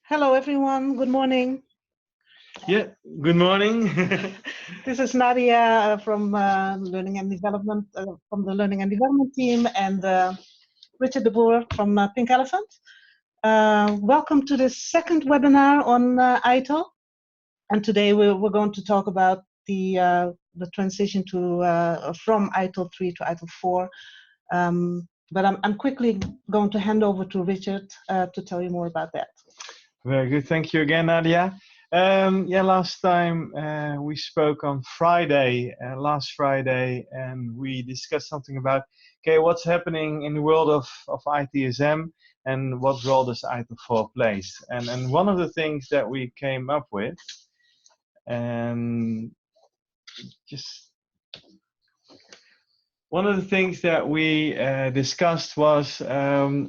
Hello, everyone. Good morning. Yeah, good morning. This is Nadia from Learning and Development, from the Learning and Development team, and Richard de Boer from Pink Elephant. Welcome to this second webinar on ITIL. And today we're going to talk about the transition to from ITIL3 to ITIL4. But I'm quickly going to hand over to Richard to tell you more about that. Very good. Thank you again, Nadia. Last time we spoke on Friday, last Friday, and we discussed something about, okay, what's happening in the world of ITSM and what role does ITIL4 plays. And one of the things that we came up with, and one of the things that we discussed was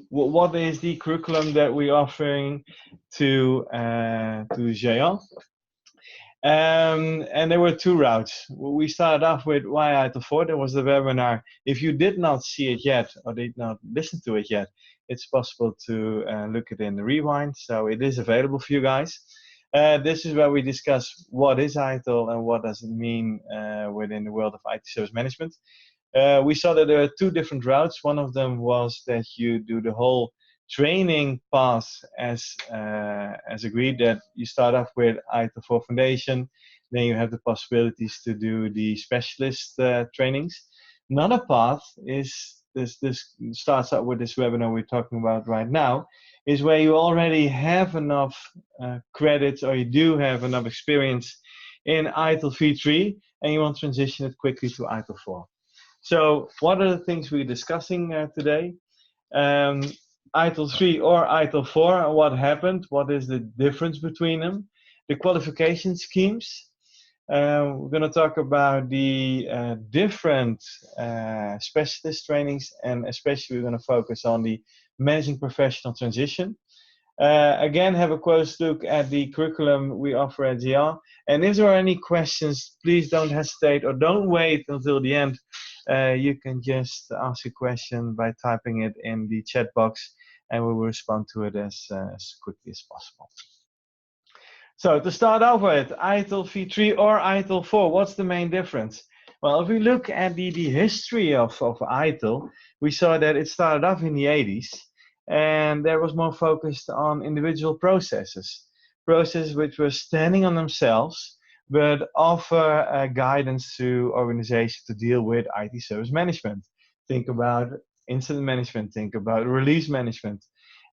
what is the curriculum that we're offering to Géant. And there were two routes. We started off with why ITIL4. There was the webinar. If you did not see it yet or did not listen to it yet, it's possible to look it in the rewind. So it is available for you guys. This is where we discuss what is ITIL and what does it mean within the world of IT service management. We saw that there are two different routes. One of them was that you do the whole training path as agreed, that you start off with ITIL4 Foundation, then you have the possibilities to do the specialist trainings. Another path is this starts out with this webinar we're talking about right now, is where you already have enough credits, or you do have enough experience in ITILv3 and you want to transition it quickly to ITIL4. So what are the things we're discussing today? ITIL3 or ITIL4, what happened? What is the difference between them? The qualification schemes. We're going to talk about the different specialist trainings, and especially we're going to focus on the managing professional transition. Again, have a close look at the curriculum we offer at Géant. And if there are any questions, please don't hesitate or don't wait until the end. You can just ask a question by typing it in the chat box, and we will respond to it as quickly as possible. So to start off with, ITILv3 or ITIL4, what's the main difference? Well, if we look at the history of ITIL, we saw that it started off in the 80s, and there was more focused on individual processes which were standing on themselves, but offer guidance to organizations to deal with IT service management. Think about incident management, think about release management.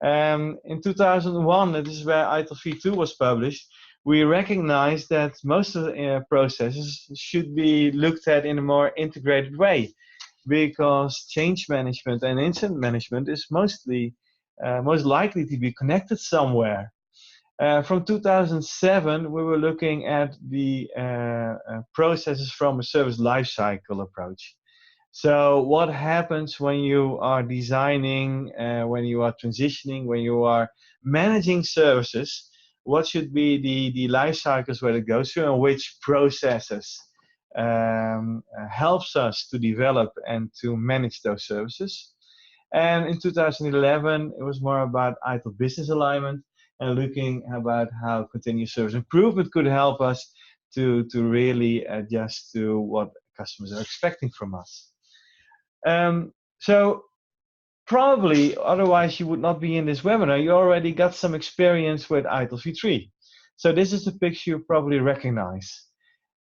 In 2001, this is where ITILv2 was published, we recognized that most of the processes should be looked at in a more integrated way, because change management and incident management is most likely to be connected somewhere. From 2007, we were looking at the processes from a service lifecycle approach. So what happens when you are designing, when you are transitioning, when you are managing services? What should be the life cycles where it goes through, and which processes helps us to develop and to manage those services? And in 2011, it was more about ITIL business alignment, and looking about how continuous service improvement could help us to really adjust to what customers are expecting from us. So probably, otherwise you would not be in this webinar, you already got some experience with ITILv3. So this is the picture you probably recognize.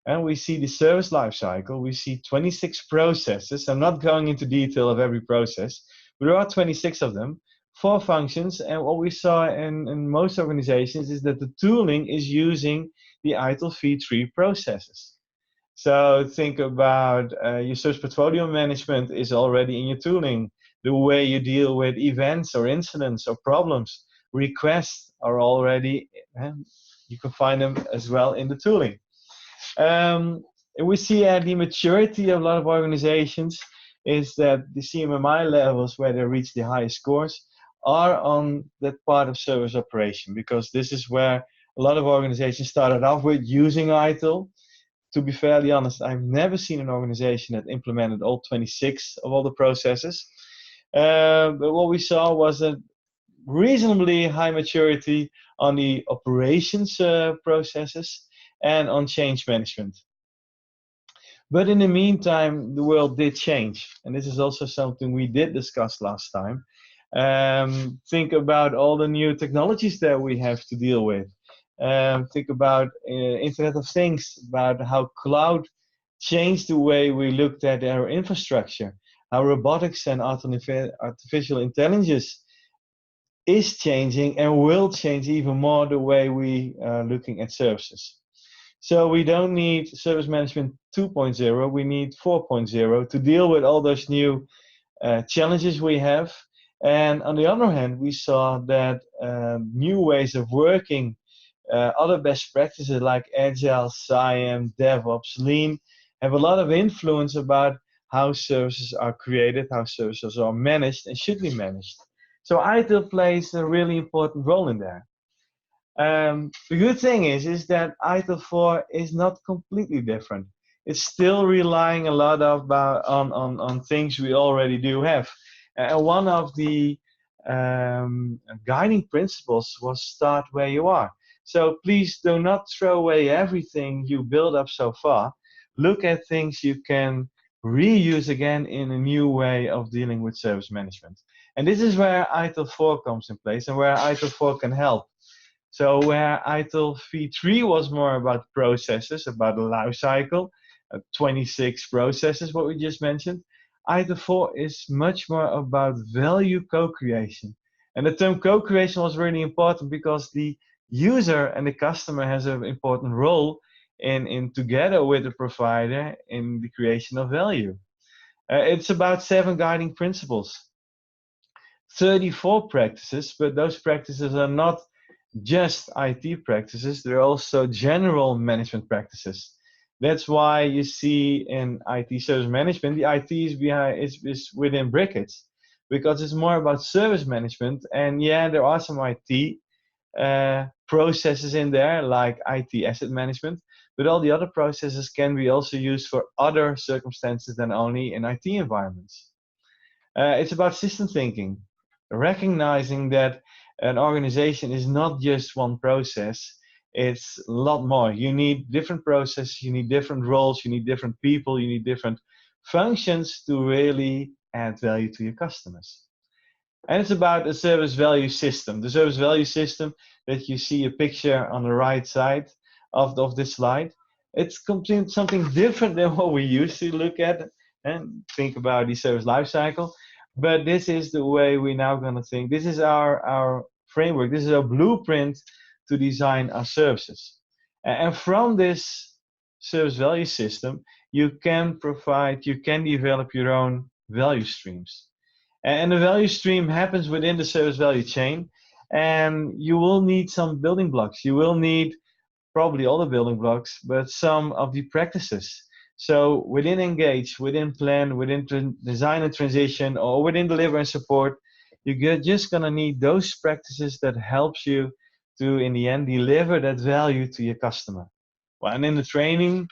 And we see the service lifecycle, we see 26 processes. I'm not going into detail of every process, but there are 26 of them. 4 functions, and what we saw in most organizations is that the tooling is using the ITILv3 processes. So think about your service portfolio management is already in your tooling. The way you deal with events or incidents or problems, requests are already, you can find them as well in the tooling. We see at the maturity of a lot of organizations is that the CMMI levels where they reach the highest scores are on that part of service operation, because this is where a lot of organizations started off with using ITIL. To be fairly honest, I've never seen an organization that implemented all 26 of all the processes. But what we saw was that reasonably high maturity on the operations processes and on change management. But in the meantime, the world did change. And this is also something we did discuss last time. Think about all the new technologies that we have to deal with. Think about Internet of Things, about how cloud changed the way we looked at our infrastructure, how robotics and artificial intelligence is changing and will change even more the way we are looking at services. So we don't need Service Management 2.0, we need 4.0 to deal with all those new challenges we have. And on the other hand, we saw that new ways of working, other best practices like Agile, SIAM, DevOps, Lean, have a lot of influence about how services are created, how services are managed and should be managed. So ITIL plays a really important role in there. The good thing is that ITIL4 is not completely different. It's still relying a lot on things we already do have. And one of the guiding principles was start where you are. So please do not throw away everything you built up so far. Look at things you can reuse again in a new way of dealing with service management. And this is where ITIL4 comes in place and where ITIL4 can help. So where ITILv3 was more about processes, about the life cycle, 26 processes, what we just mentioned, ITIL4 is much more about value co-creation. And the term co-creation was really important because the user and the customer has an important role in together with the provider in the creation of value. It's about 7 guiding principles, 34 practices, but those practices are not just IT practices, they're also general management practices. That's why you see in IT service management, the IT is within brackets, because it's more about service management. And yeah, there are some IT processes in there, like IT asset management, but all the other processes can be also used for other circumstances than only in IT environments. It's about system thinking, recognizing that an organization is not just one process, it's a lot more. You need different processes, you need different roles, you need different people, you need different functions to really add value to your customers. And it's about a service value system. The service value system that you see a picture on the right side of this slide, it's completely something different than what we used to look at and think about the service lifecycle. But this is the way we're now going to think. This is our framework. This is our blueprint to design our services. And from this service value system, you can develop your own value streams. And the value stream happens within the service value chain. And you will need some building blocks. You will need probably all the building blocks, but some of the practices. So within engage, within plan, within design and transition, or within deliver and support, you're just going to need those practices that helps you to, in the end, deliver that value to your customer. Well, and in the training,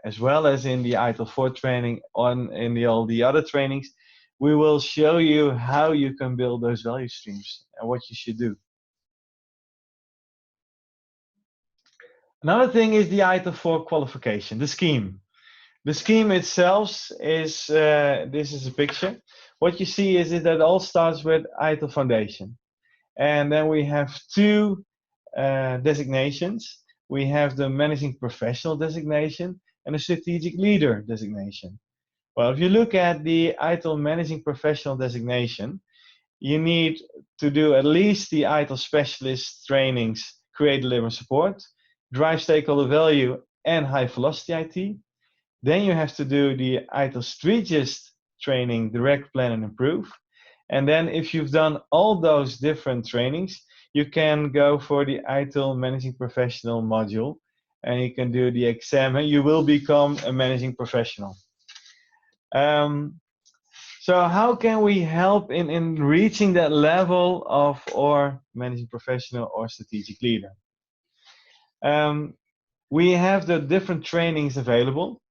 as well as in the ITIL4 training, in all the other trainings, we will show you how you can build those value streams and what you should do. Another thing is the ITIL4 qualification, the scheme. The scheme itself is, this is a picture. What you see is that it all starts with ITIL Foundation. And then we have 2 designations. We have the Managing Professional designation and the Strategic Leader designation. Well, if you look at the ITIL Managing Professional designation, you need to do at least the ITIL Specialist trainings, Create, Deliver, and Support, Drive Stakeholder Value, and High Velocity IT. Then you have to do the ITIL Strategist training, Direct, Plan, and Improve. And then if you've done all those different trainings, you can go for the ITIL Managing Professional module, and you can do the exam, and you will become a Managing Professional. So how can we help in reaching that level of or Managing Professional or Strategic Leader? We have the different trainings available.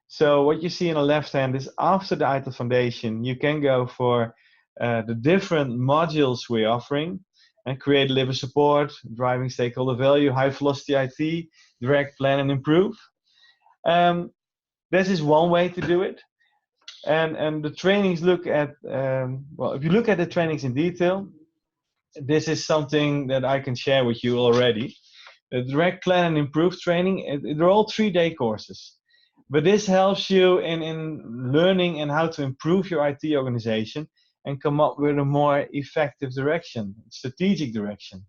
So what you see on the left hand is after the ITIL Foundation, you can go for the different modules we're offering. and create, deliver, support, driving stakeholder value, high velocity IT, direct, plan, and improve. This is one way to do it. And the trainings look at, well, if you look at the trainings in detail, this is something that I can share with you already. The direct, plan, and improve training, they're all 3-day courses. But this helps you in learning and how to improve your IT organization and come up with a more effective direction, strategic direction.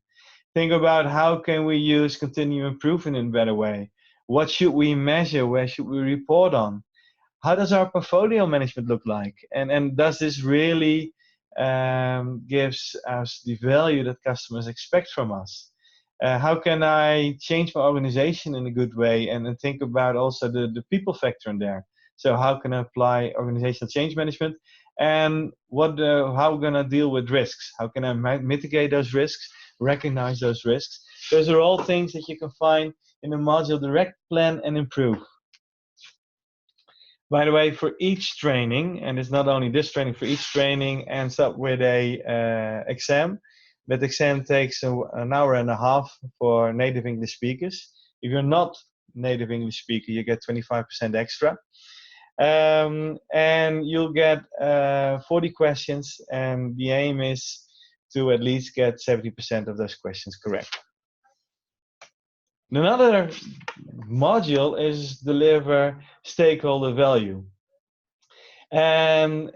Think about how can we use continuous improvement in a better way. What should we measure? Where should we report on? How does our portfolio management look like? And does this really gives us the value that customers expect from us? How can I change my organization in a good way? And then think about also the people factor in there. So how can I apply organizational change management? And how we're gonna deal with risks? How can I mitigate those risks, recognize those risks? Those are all things that you can find in the module Direct, Plan, and Improve. By the way, for each training, and it's not only this training, for each training ends up with a exam. That exam takes an hour and a half for native English speakers. If you're not native English speaker, you get 25% extra. And you'll get 40 questions, and the aim is to at least get 70% of those questions correct. Another module is deliver stakeholder value. And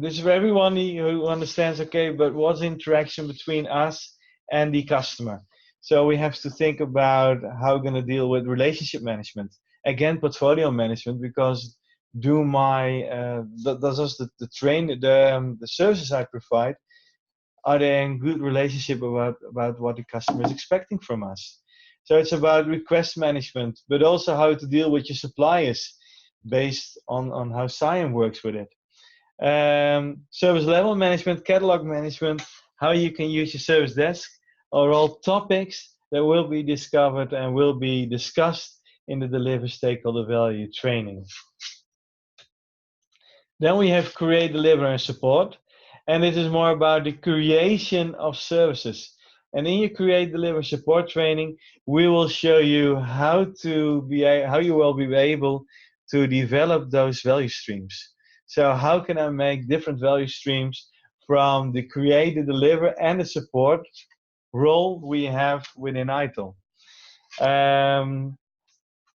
this is for everyone who understands, okay, but what's the interaction between us and the customer? So we have to think about how we're going to deal with relationship management. Again, portfolio management, because does the services I provide, are they in good relationship about what the customer is expecting from us? So it's about request management, but also how to deal with your suppliers based on how SIAM works with it. Service level management, catalog management, how you can use your service desk are all topics that will be discovered and will be discussed in the Deliver Stakeholder Value training. Then we have Create, Deliver, and Support. And this is more about the creation of services. And in your Create, Deliver, Support training, we will show you how you will be able to develop those value streams. So how can I make different value streams from the Create, the Deliver, and the Support role we have within ITIL?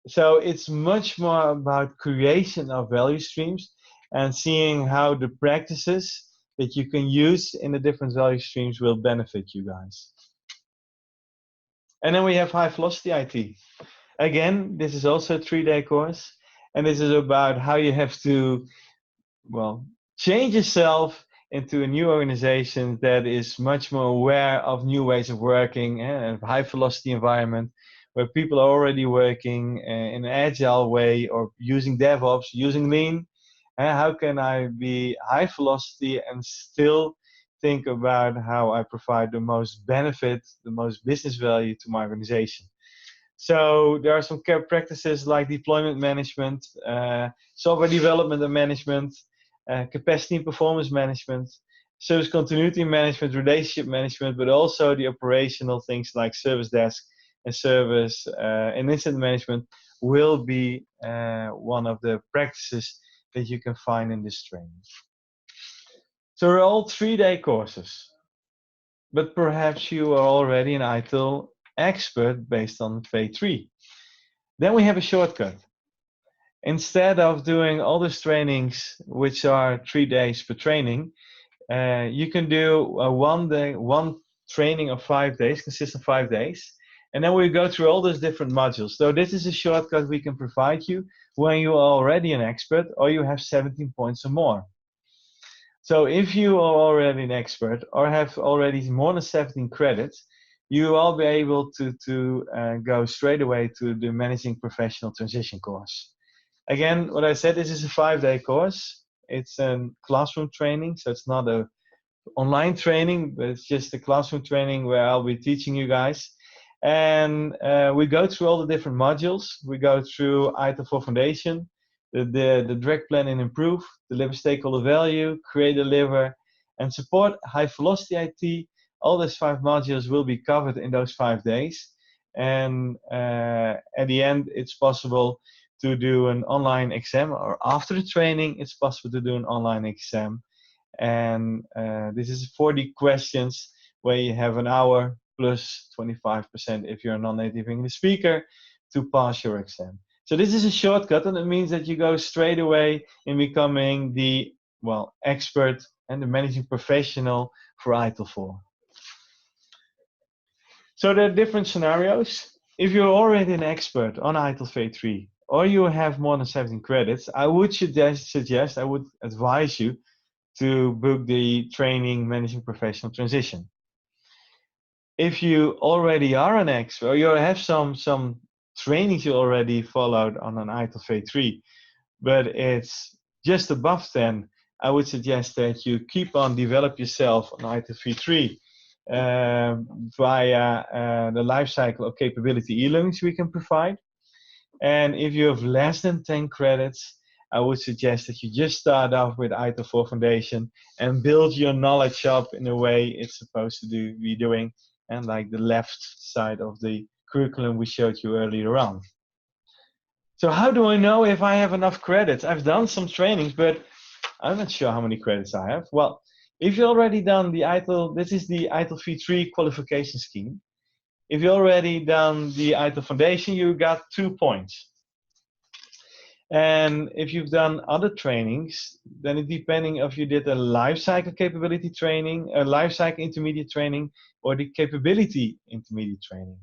So it's much more about creation of value streams and seeing how the practices that you can use in the different value streams will benefit you guys. And then we have High Velocity IT. Again, this is also a 3-day course, and this is about how you have to, well, change yourself into a new organization that is much more aware of new ways of working and a high velocity environment where people are already working in an agile way or using DevOps, using Lean. How can I be high velocity and still think about how I provide the most benefit, the most business value to my organization? So there are some practices like deployment management, software development and management, capacity and performance management, service continuity management, relationship management, but also the operational things like service desk and service and incident management will be one of the practices that you can find in this training. So they're all 3-day courses, but perhaps you are already an ITIL expert based on phase 3. Then we have a shortcut. Instead of doing all these trainings, which are 3 days per training, you can do one training of 5 days, consists of 5 days. And then we go through all those different modules. So this is a shortcut we can provide you when you are already an expert or you have 17 points or more. So if you are already an expert or have already more than 17 credits, you will be able to go straight away to the Managing Professional Transition course. Again, what I said, this is a 5-day course. It's a classroom training, so it's not an online training, but it's just a classroom training where I'll be teaching you guys. And we go through all the different modules. We go through ITIL4 Foundation, the Direct, Plan, and Improve, Deliver Stakeholder Value, Create, Deliver, and Support, High Velocity IT, all those 5 modules will be covered in those 5 days. And at the end, it's possible to do an online exam, or after the training, it's possible to do an online exam. And this is 40 questions where you have an hour plus 25% if you're a non-native English speaker to pass your exam. So this is a shortcut, and it means that you go straight away in becoming the, well, expert and the managing professional for ITIL4. So there are different scenarios. If you're already an expert on ITILv3 or you have more than 17 credits, I would suggest, I would advise you to book the training Managing Professional Transition. If you already are an expert, or you have some trainings you already followed on an ITIL4, but it's just above 10, I would suggest that you keep on develop yourself on ITIL4 via the life cycle of capability e-learnings we can provide. And if you have less than 10 credits, I would suggest that you just start off with ITIL4 Foundation and build your knowledge up in the way it's supposed to be doing, and like the left side of the curriculum we showed you earlier on. So how do I know if I have enough credits? I've done some trainings, but I'm not sure how many credits I have. Well, if you've already done the ITIL, this is the ITIL4 qualification scheme. If you've already done the ITIL Foundation, you got 2 points. And if you've done other trainings, then it depending if you did a life cycle capability training, a life cycle intermediate training, or the capability intermediate training.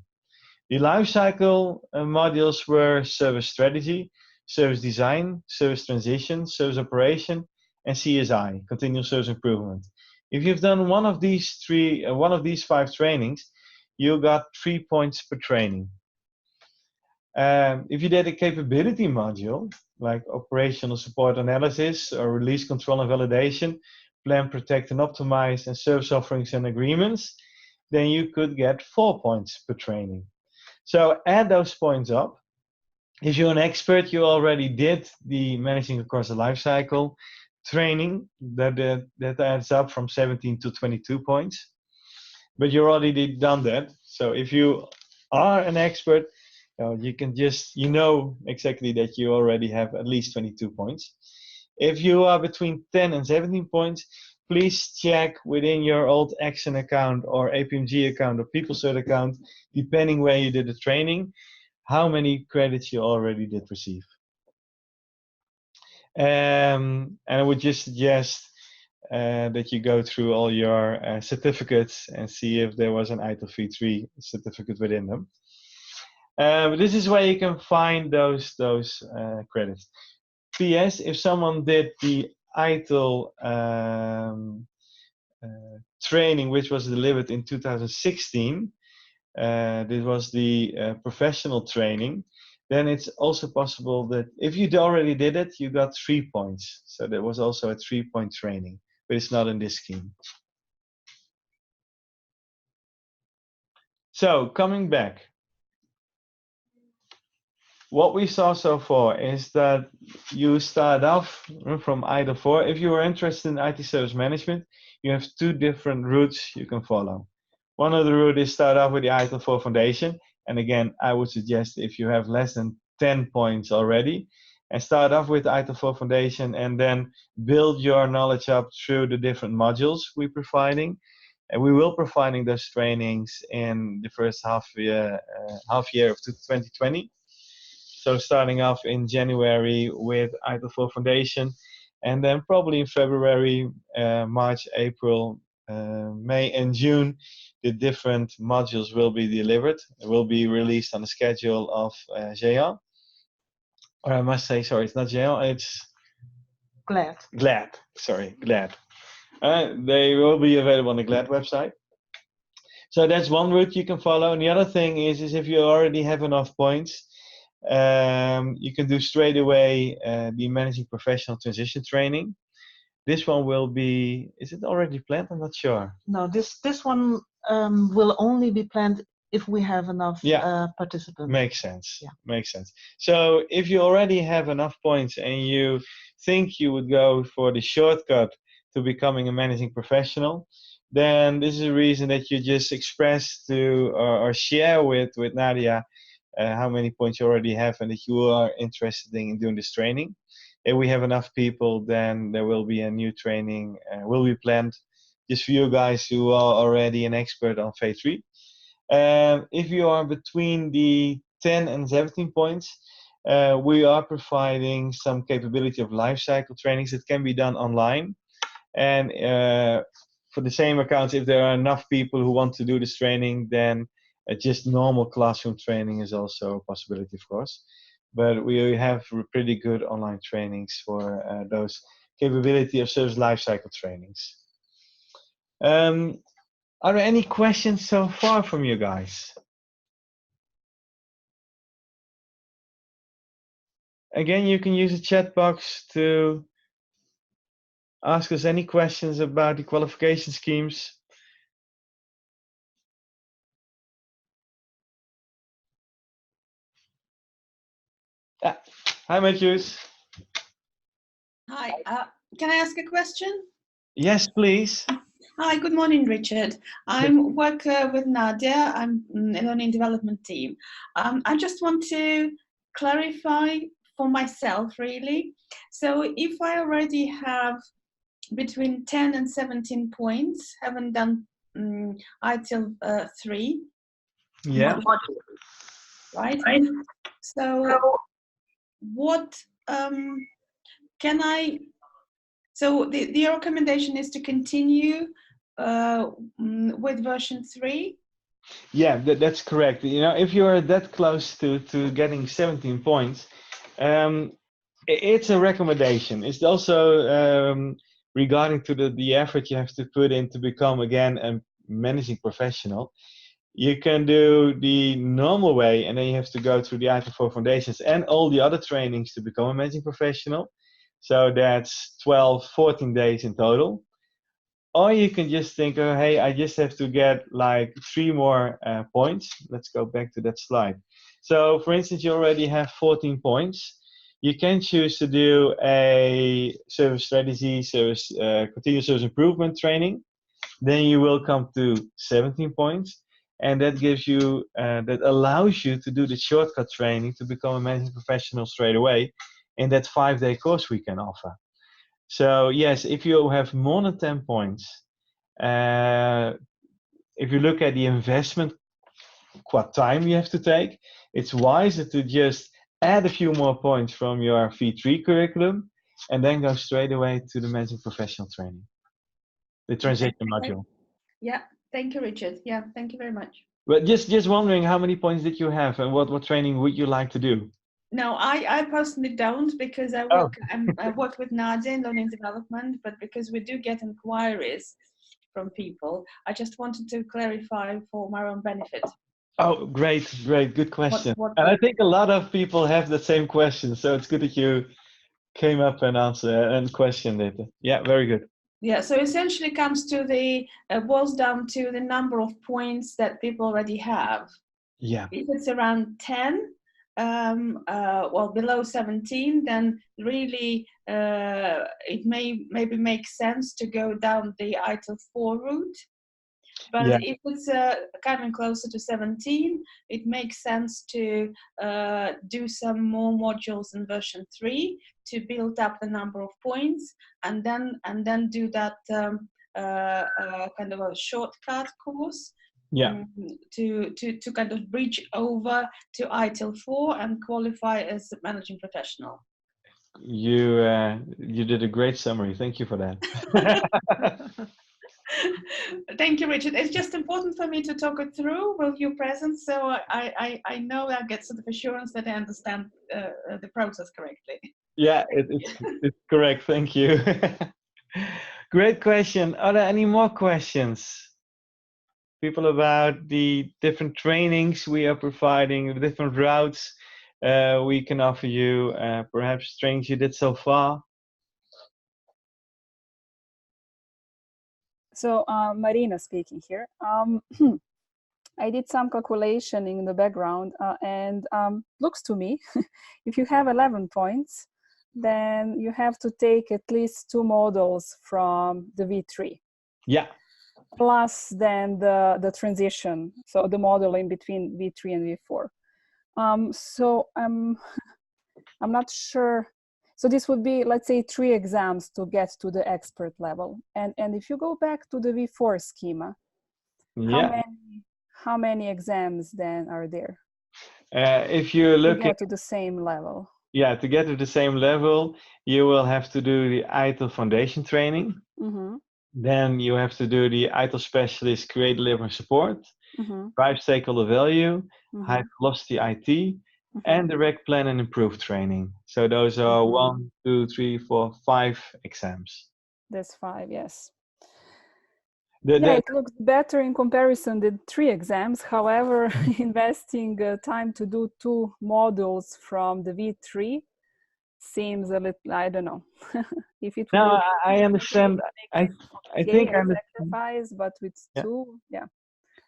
The life cycle modules were service strategy, service design, service transition, service operation, and CSI, continuous service improvement. If you've done one of these 5 trainings, you got 3 points per training. If you did a capability module, like operational support analysis or release control and validation, plan, protect, and optimize, and service offerings and agreements, then you could get 4 points per training. So add those points up. If you're an expert, you already did the managing across the life cycle training, that adds up from 17 to 22 points. But you already done that. So if you are an expert, you can just, exactly that you already have at least 22 points. If you are between 10 and 17 points, please check within your old Action account or APMG account or PeopleCert account, depending where you did the training, how many credits you already did receive. And I would just suggest that you go through all your certificates and see if there was an ITIL3 certificate within them. But this is where you can find those credits. PS, if someone did the ITIL training, which was delivered in 2016, this was the professional training, then it's also possible that if you already did it, you got 3 points. So there was also a 3-point training, but it's not in this scheme. So coming back, what we saw so far is that you start off from ITIL4. If you are interested in IT service management, you have 2 different routes you can follow. One of the routes is start off with the ITIL4 Foundation. And again, I would suggest if you have less than 10 points already, and start off with the ITIL4 Foundation and then build your knowledge up through the different modules we're providing. And we will providing those trainings in the first half year of 2020. So starting off in January with ITIL4 Foundation, and then probably in February, March, April, May, and June, the different modules will be delivered. It will be released on the schedule of Jean. Or I must say, sorry, it's not Jean, it's Glad. Glad. Sorry, Glad. They will be available on the Glad website. So that's one route you can follow. And the other thing is if you already have enough points, you can do straight away the Managing Professional Transition training. This one will be, is it already planned? I'm not sure. No, this one will only be planned if we have enough participants. Makes sense. Yeah. Makes sense. So if you already have enough points and you think you would go for the shortcut to becoming a managing professional, then this is a reason that you just express to or share with Nadia how many points you already have and that you are interested in doing this training. If we have enough people, then there will be a new training will be planned just for you guys who are already an expert on phase 3. If you are between the 10 and 17 points, we are providing some capability of life cycle trainings that can be done online. And for the same accounts, if there are enough people who want to do this training, then just normal classroom training is also a possibility, of course. But we have pretty good online trainings for those capability of service lifecycle trainings. Are there any questions so far from you guys? Again, you can use the chat box to ask us any questions about the qualification schemes. Hi, Matthews. Hi, can I ask a question? Yes, please. Hi, good morning, Richard. I work with Nadia. I'm in the learning development team. I just want to clarify for myself, really. So if I already have between 10 and 17 points, haven't done ITIL3, yeah, right? So what can I? So the recommendation is to continue with version 3. Yeah, that's correct. You know, if you are that close to getting 17 points, it's a recommendation. It's also regarding to the effort you have to put in to become again a managing professional. You can do the normal way, and then you have to go through the ITIL4 foundations and all the other trainings to become a managing professional. So that's 12, 14 days in total. Or you can just think, oh, hey, I just have to get like 3 more points. Let's go back to that slide. So, for instance, you already have 14 points. You can choose to do a service strategy, continuous service improvement training. Then you will come to 17 points. And that gives you, that allows you to do the shortcut training to become a managing professional straight away in that 5-day course we can offer. So yes, if you have more than 10 points, if you look at the investment, what time you have to take, it's wiser to just add a few more points from your V3 curriculum and then go straight away to the managing professional training, the transition module. Yeah, thank you, Richard. Yeah, thank you very much. But just wondering, how many points did you have and what training would you like to do? No, I personally don't, because I work with Nadia in learning development, but because we do get inquiries from people, I just wanted to clarify for my own benefit. Oh, great, good question. And I think a lot of people have the same question, so it's good that you came up and answered and questioned it. Yeah, very good. Yeah, so essentially comes to the boils down to the number of points that people already have. Yeah. If it's around 10, well, below 17, then really it maybe make sense to go down the ITIL4 route. But yeah. if it's coming closer to 17, it makes sense to do some more modules in version 3 to build up the number of points, and then do that kind of a shortcut course. Yeah. To kind of bridge over to ITIL4 and qualify as a managing professional. You did a great summary. Thank you for that. Thank you, Richard. It's just important for me to talk it through with you present, so I know I get sort of assurance that I understand the process correctly. Yeah, it's correct. Thank you. Great question. Are there any more questions? People about the different trainings we are providing, the different routes we can offer you, perhaps trainings you did so far? So Marina speaking here. I did some calculation in the background and looks to me, if you have 11 points, then you have to take at least 2 modules from the V3. Yeah. plus then the transition, so the model in between V3 and V4. So I'm not sure. So this would be, let's say, 3 exams to get to the expert level. And if you go back to the V4 schema, how many exams then are there? If you look to get to the same level. Yeah, to get to the same level, you will have to do the ITIL Foundation training. Mm-hmm. Then you have to do the ITIL Specialist Create, Deliver, and Support, Mm-hmm. Drive Stakeholder Value, Mm-hmm. High Velocity IT, and Direct Plan and Improve training. So those are 1, 2, 3, 4, 5 exams. That's 5, yes. Yeah, it looks better in comparison than 3 exams. However, investing time to do 2 modules from the V3 seems a little, I don't know. If it no, would, I understand. I think I understand. Exercise, but with 2, yeah.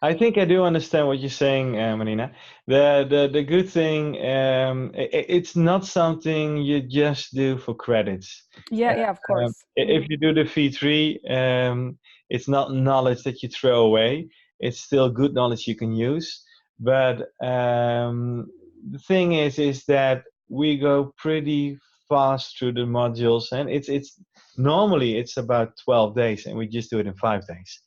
I think I do understand what you're saying, Marina. The good thing, it's not something you just do for credits. Yeah, of course. If you do the V3, it's not knowledge that you throw away. It's still good knowledge you can use. But the thing is that we go pretty fast through the modules, and it's normally it's about 12 days, and we just do it in 5 days.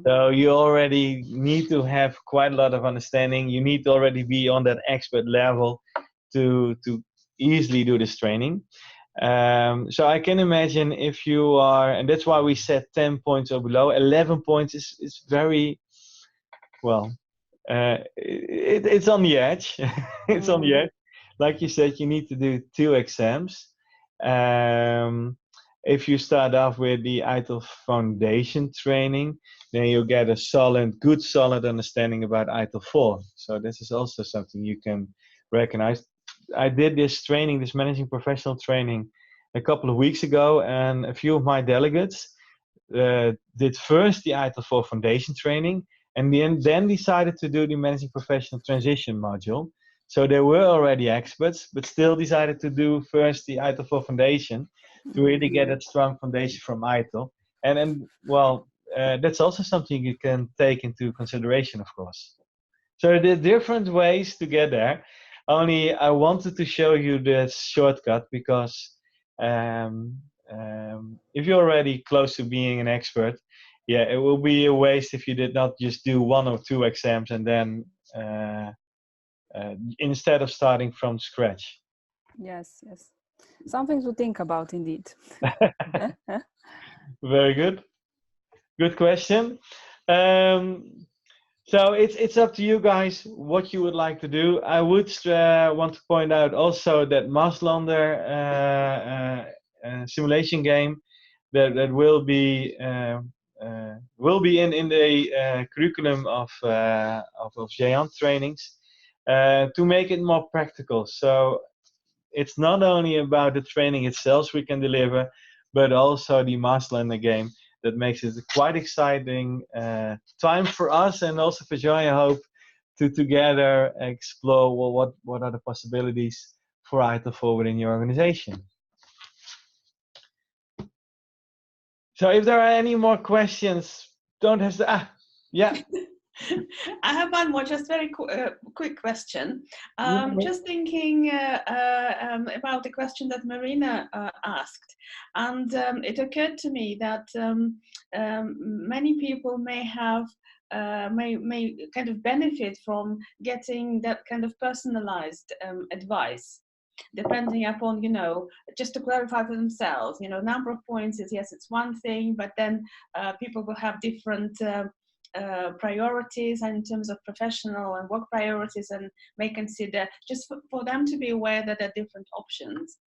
So you already need to have quite a lot of understanding. You need to already be on that expert level to easily do this training. So I can imagine if you are, and that's why we set 10 points or below. 11 points is very, well, it's on the edge. It's on the edge. Like you said, you need to do 2 exams. If you start off with the ITIL Foundation training, then you'll get a good solid understanding about ITIL4. So this is also something you can recognize. I did this training, this managing professional training, a couple of weeks ago, and a few of my delegates did first the ITIL4 Foundation training, and then decided to do the managing professional transition module. So they were already experts, but still decided to do first the ITIL4 Foundation to really get that strong foundation from ITIL. And well, that's also something you can take into consideration, of course. So there are different ways to get there. Only I wanted to show you this shortcut because if you're already close to being an expert, yeah, it will be a waste if you did not just do 1 or 2 exams and then instead of starting from scratch. Yes. Something to think about indeed. Very good. Good question. So it's up to you guys what you would like to do. I would want to point out also that Marslander simulation game that will be in the curriculum of Jehan trainings to make it more practical. So it's not only about the training itself we can deliver, but also the Marslander game that makes it a quite exciting time for us and also for Joy, I hope, to together explore what are the possibilities for ITIL4 within your organization. So if there are any more questions, don't hesitate. Yeah. I have one more, just very quick question. Just thinking about the question that Marina asked, and it occurred to me that many people may have may kind of benefit from getting that kind of personalized advice, depending upon, just to clarify for themselves, number of points is, yes, it's one thing, but then people will have different priorities in terms of professional and work priorities, and may consider, just for them to be aware that there are different options.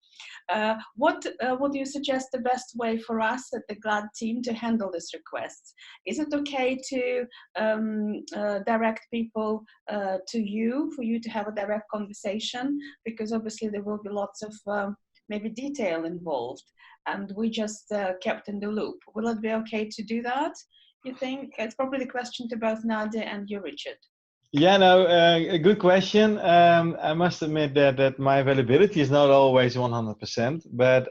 What do you suggest the best way for us at the GLAD team to handle this request? Is it okay to direct people to you, for you to have a direct conversation? Because obviously there will be lots of maybe detail involved, and we just kept in the loop. Will it be okay to do that, you think? It's probably the question to both Nadia and you, Richard. Yeah, no, a good question. I must admit that my availability is not always 100%, but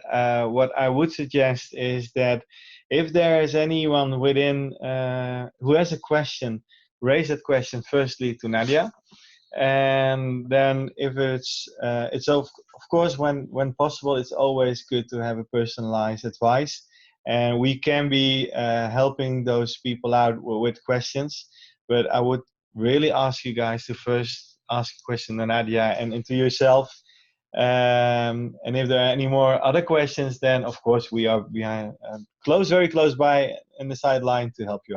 what I would suggest is that If there is anyone within who has a question, raise that question firstly to Nadia. And then if it's of course when possible, it's always good to have a personalized advice, and we can be helping those people out with questions. But I would really ask you guys to first ask a question to Nadia and into yourself. And if there are any more other questions, then of course we are very close by in the sideline to help you out.